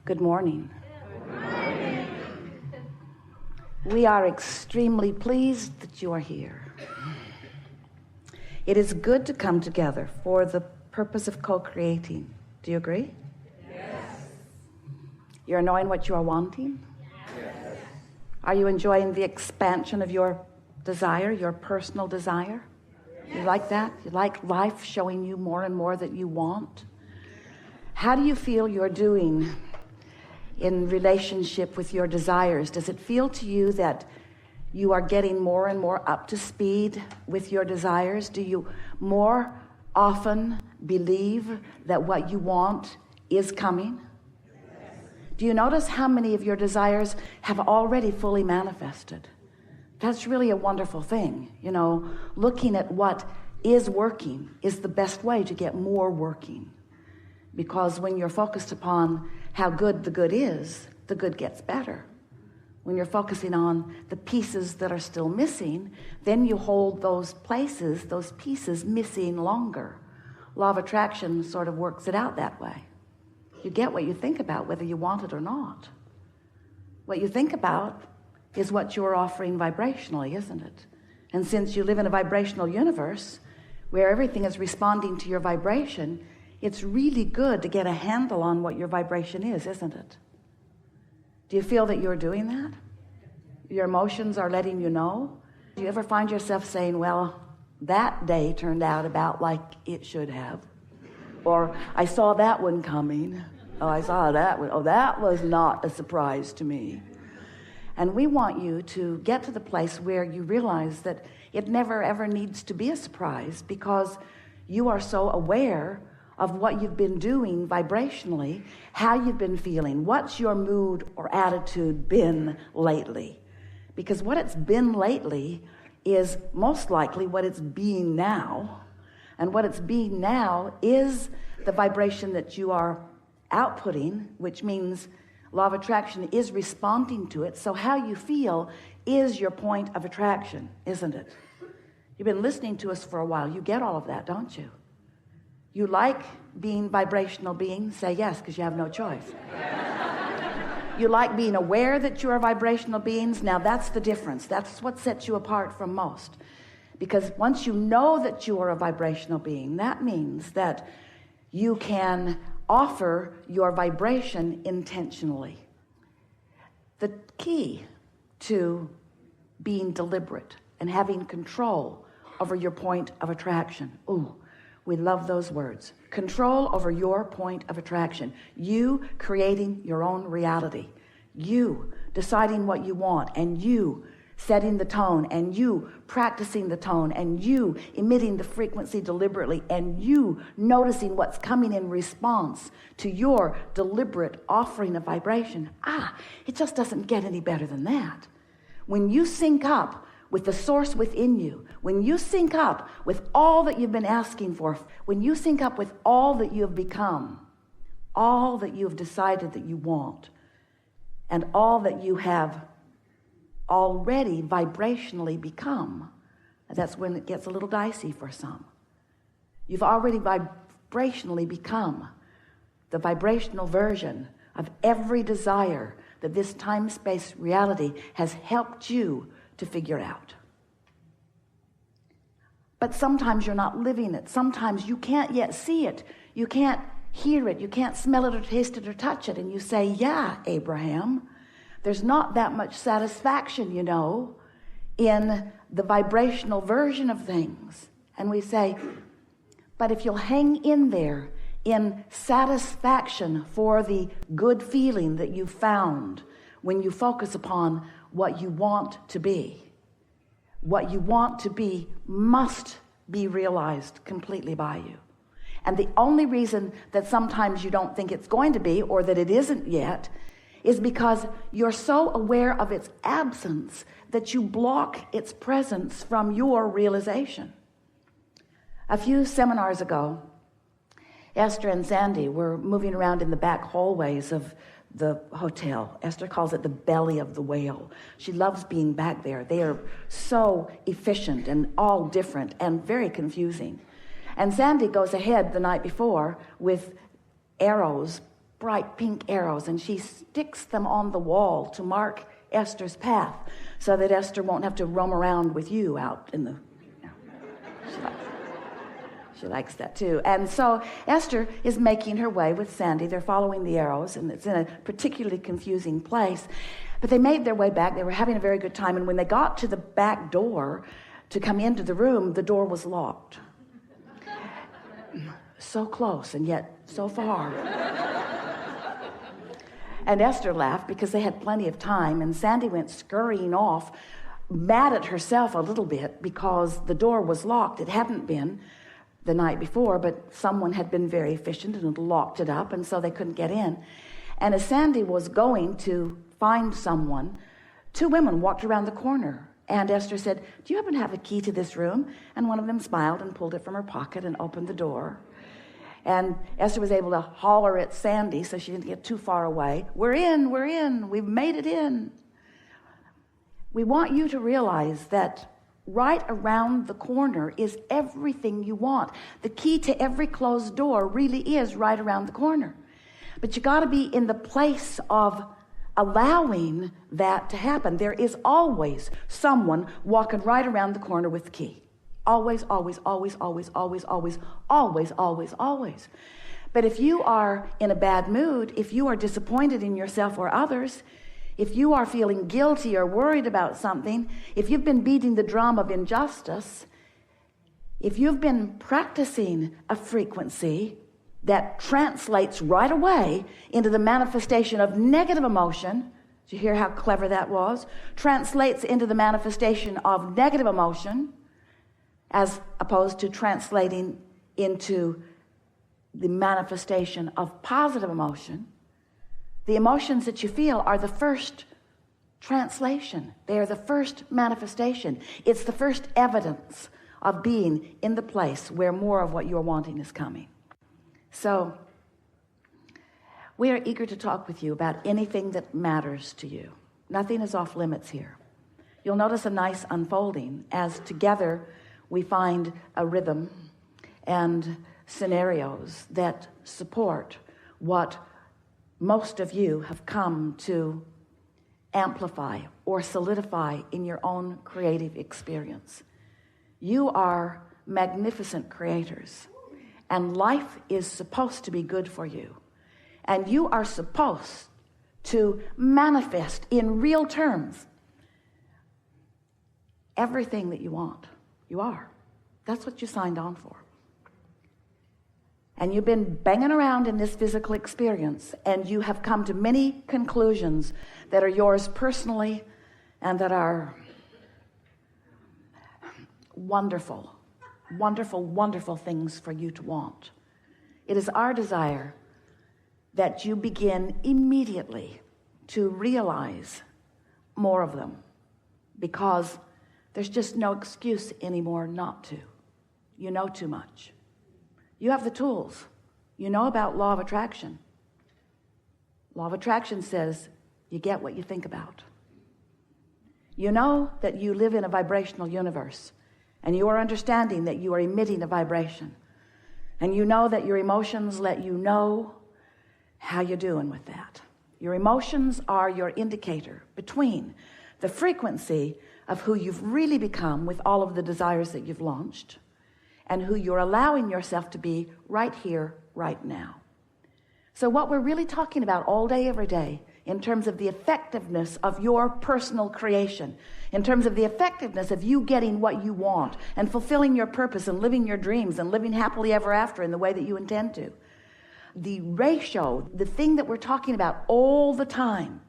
Good morning. We are extremely pleased that you are here. It is good to come together for the purpose of co-creating. Do you agree? Yes. You're knowing what you are wanting? Yes. Are you enjoying the expansion of your desire, your personal desire? Yes. You like that? You like life showing you more and more that you want? How do you feel you're doing in relationship with your desires? Does it feel to you that you are getting more and more up to speed with your desires? Do you more often believe that what you want is coming? Yes. Do you notice how many of your desires have already fully manifested? That's really a wonderful thing. You know, looking at what is working is the best way to get more working. Because when you're focused upon how good the good is, the good gets better. When you're focusing on the pieces that are still missing, then you hold those places, those pieces missing longer. Law of attraction sort of works it out that way. You get what you think about, whether you want it or not. What you think about is what you're offering vibrationally, isn't it? And since you live in a vibrational universe where everything is responding to your vibration, it's really good to get a handle on what your vibration is, isn't it? Do you feel that you're doing that? Your emotions are letting you know? Do you ever find yourself saying, well, that day turned out about like it should have? Or, I saw that one coming. Oh, I saw that one. Oh, that was not a surprise to me. And we want you to get to the place where you realize that it never ever needs to be a surprise, because you are so aware of what you've been doing vibrationally, how you've been feeling, what's your mood or attitude been lately. Because what it's been lately is most likely what it's being now. And what it's being now is the vibration that you are outputting, which means law of attraction is responding to it. So how you feel is your point of attraction, isn't it? You've been listening to us for a while. You get all of that, don't you? You like being vibrational beings? Say yes, because you have no choice. You like being aware that you are vibrational beings? Now that's the difference. That's what sets you apart from most. Because once you know that you are a vibrational being, that means that you can offer your vibration intentionally. The key to being deliberate and having control over your point of attraction. Ooh. We love those words. Control over your point of attraction. You creating your own reality. You deciding what you want, and you setting the tone, and you practicing the tone, and you emitting the frequency deliberately, and you noticing what's coming in response to your deliberate offering of vibration. It just doesn't get any better than that. When you sync up with the source within you, when you sync up with all that you've been asking for, when you sync up with all that you have become, all that you have decided that you want, and all that you have already vibrationally become, that's when it gets a little dicey for some. You've already vibrationally become the vibrational version of every desire that this time-space reality has helped you to figure out. But sometimes you're not living it. Sometimes you can't yet see it. You can't hear it. You can't smell it or taste it or touch it. And you say, yeah, Abraham, there's not that much satisfaction, you know, in the vibrational version of things. And we say, but if you'll hang in there in satisfaction for the good feeling that you found when you focus upon what you want to be. What you want to be must be realized completely by you. And the only reason that sometimes you don't think it's going to be, or that it isn't yet, is because you're so aware of its absence that you block its presence from your realization. A few seminars ago, Esther and Sandy were moving around in the back hallways of the hotel. Esther calls it the belly of the whale. She loves being back there. They are so efficient and all different and very confusing. And Sandy goes ahead the night before with arrows bright pink arrows, and she sticks them on the wall to mark Esther's path so that Esther won't have to roam around with you out in the... She likes that too. And so Esther is making her way with Sandy. They're following the arrows, and it's in a particularly confusing place. But they made their way back. They were having a very good time. And when they got to the back door to come into the room, the door was locked. So close and yet so far. And Esther laughed because they had plenty of time. And Sandy went scurrying off, mad at herself a little bit because the door was locked. It hadn't been the night before, but someone had been very efficient and locked it up, and so they couldn't get in. And as Sandy was going to find someone, two women walked around the corner, and Esther said, "Do you happen to have a key to this room?" And one of them smiled and pulled it from her pocket and opened the door. And Esther was able to holler at Sandy so she didn't get too far away. We're in, we've made it in. We want you to realize that right around the corner is everything you want. The key to every closed door really is right around the corner. But you got to be in the place of allowing that to happen. There is always someone walking right around the corner with the key. Always, always, always, always, always, always, always, always, always. But if you are in a bad mood, if you are disappointed in yourself or others, if you are feeling guilty or worried about something, if you've been beating the drum of injustice, if you've been practicing a frequency that translates right away into the manifestation of negative emotion, did you hear how clever that was? Translates into the manifestation of negative emotion as opposed to translating into the manifestation of positive emotion. The emotions that you feel are the first translation. They are the first manifestation. It's the first evidence of being in the place where more of what you're wanting is coming. So we are eager to talk with you about anything that matters to you. Nothing is off limits here. You'll notice a nice unfolding as together we find a rhythm and scenarios that support what most of you have come to amplify or solidify in your own creative experience. You are magnificent creators, and life is supposed to be good for you. And you are supposed to manifest in real terms everything that you want. You are. That's what you signed on for. And you've been banging around in this physical experience, and you have come to many conclusions that are yours personally and that are wonderful, wonderful, wonderful things for you to want. It is our desire that you begin immediately to realize more of them, because there's just no excuse anymore not to. You know too much. You have the tools. You know about law of attraction. Law of attraction says you get what you think about. You know that you live in a vibrational universe, and you are understanding that you are emitting a vibration. And you know that your emotions let you know how you're doing with that. Your emotions are your indicator between the frequency of who you've really become with all of the desires that you've launched and who you're allowing yourself to be right here, right now. So what we're really talking about all day, every day, in terms of the effectiveness of your personal creation, in terms of the effectiveness of you getting what you want and fulfilling your purpose and living your dreams and living happily ever after in the way that you intend to. The ratio, the thing that we're talking about all the time,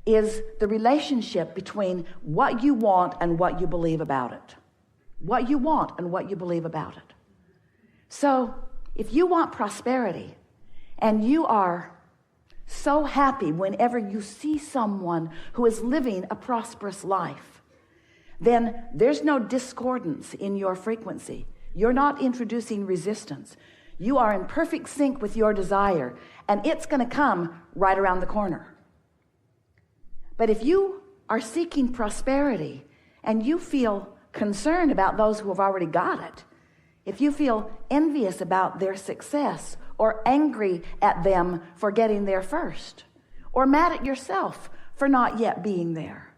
is the relationship between what you want and what you believe about it. What you want and what you believe about it. So if you want prosperity and you are so happy whenever you see someone who is living a prosperous life, then there's no discordance in your frequency. You're not introducing resistance. You are in perfect sync with your desire, and it's going to come right around the corner. But if you are seeking prosperity and you feel concern about those who have already got it, if you feel envious about their success or angry at them for getting there first, or mad at yourself for not yet being there,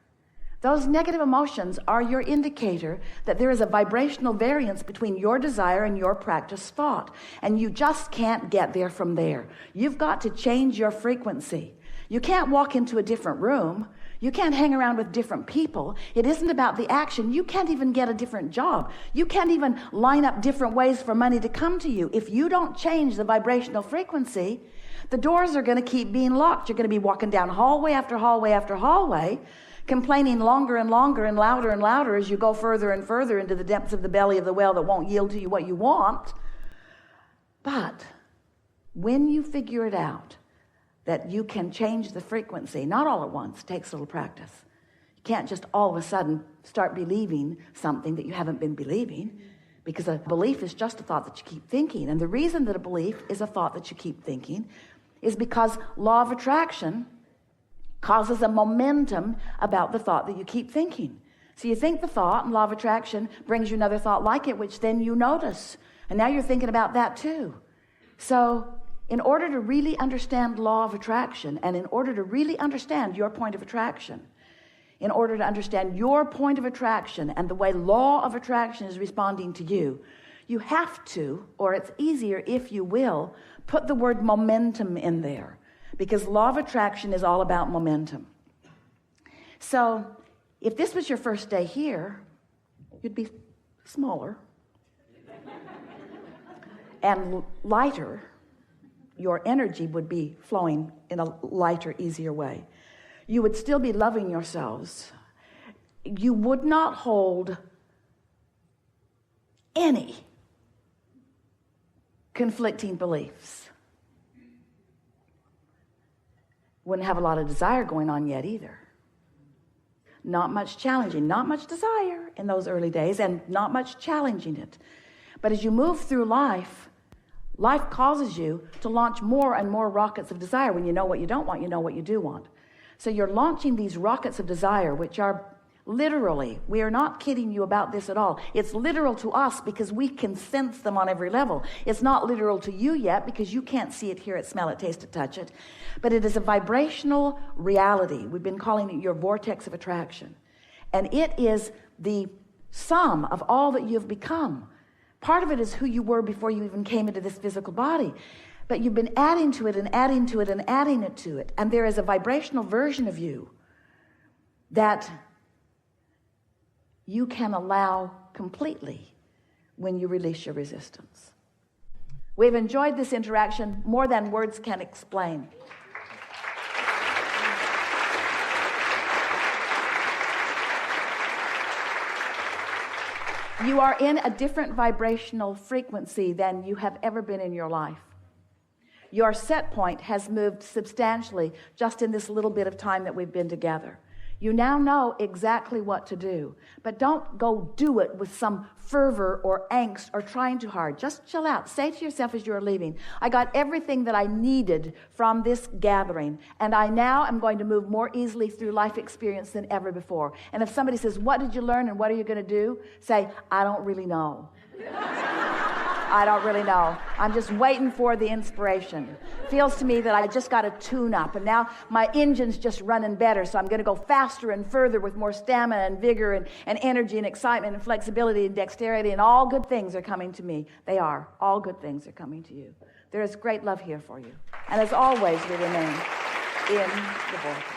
those negative emotions are your indicator that there is a vibrational variance between your desire and your practice thought, and you just can't get there from there. You've got to change your frequency. You can't walk into a different room. You can't hang around with different people. It isn't about the action. You can't even get a different job. You can't even line up different ways for money to come to you. If you don't change the vibrational frequency, the doors are going to keep being locked. You're going to be walking down hallway after hallway after hallway, complaining longer and longer and louder as you go further and further into the depths of the belly of the well that won't yield to you what you want. But when you figure it out, that you can change the frequency, not all at once, takes a little practice. You can't just all of a sudden start believing something that you haven't been believing, because a belief is just a thought that you keep thinking. And the reason that a belief is a thought that you keep thinking is because law of attraction causes a momentum about the thought that you keep thinking. So you think the thought, and law of attraction brings you another thought like it, which then you notice. And now you're thinking about that too. So in order to really understand law of attraction, and in order to really understand your point of attraction, in order to understand your point of attraction and the way law of attraction is responding to you, you have to, or it's easier if you will, put the word momentum in there, because law of attraction is all about momentum. So if this was your first day here, you'd be smaller and lighter. Your energy would be flowing in a lighter, easier way. You would still be loving yourselves. You would not hold any conflicting beliefs. Wouldn't have a lot of desire going on yet either. Not much challenging, not much desire in those early days, and not much challenging it. But as you move through life, life causes you to launch more and more rockets of desire. When you know what you don't want, you know what you do want. So you're launching these rockets of desire, which are literally, we are not kidding you about this at all. It's literal to us because we can sense them on every level. It's not literal to you yet because you can't see it, hear it, smell it, taste it, touch it. But it is a vibrational reality. We've been calling it your vortex of attraction. And it is the sum of all that you've become. Part of it is who you were before you even came into this physical body. But you've been adding to it and adding to it and adding it to it. And there is a vibrational version of you that you can allow completely when you release your resistance. We've enjoyed this interaction more than words can explain. You are in a different vibrational frequency than you have ever been in your life. Your set point has moved substantially just in this little bit of time that we've been together. You now know exactly what to do, but don't go do it with some fervor or angst or trying too hard. Just chill out. Say to yourself as you're leaving, I got everything that I needed from this gathering, and I now am going to move more easily through life experience than ever before. And if somebody says, what did you learn and what are you going to do? Say, I don't really know. I don't really know. I'm just waiting for the inspiration. Feels to me that I just got a tune up, and now my engine's just running better, so I'm going to go faster and further with more stamina and vigor and energy and excitement and flexibility and dexterity, and all good things are coming to me. They are. All good things are coming to you. There is great love here for you. And as always, we remain in the vortex.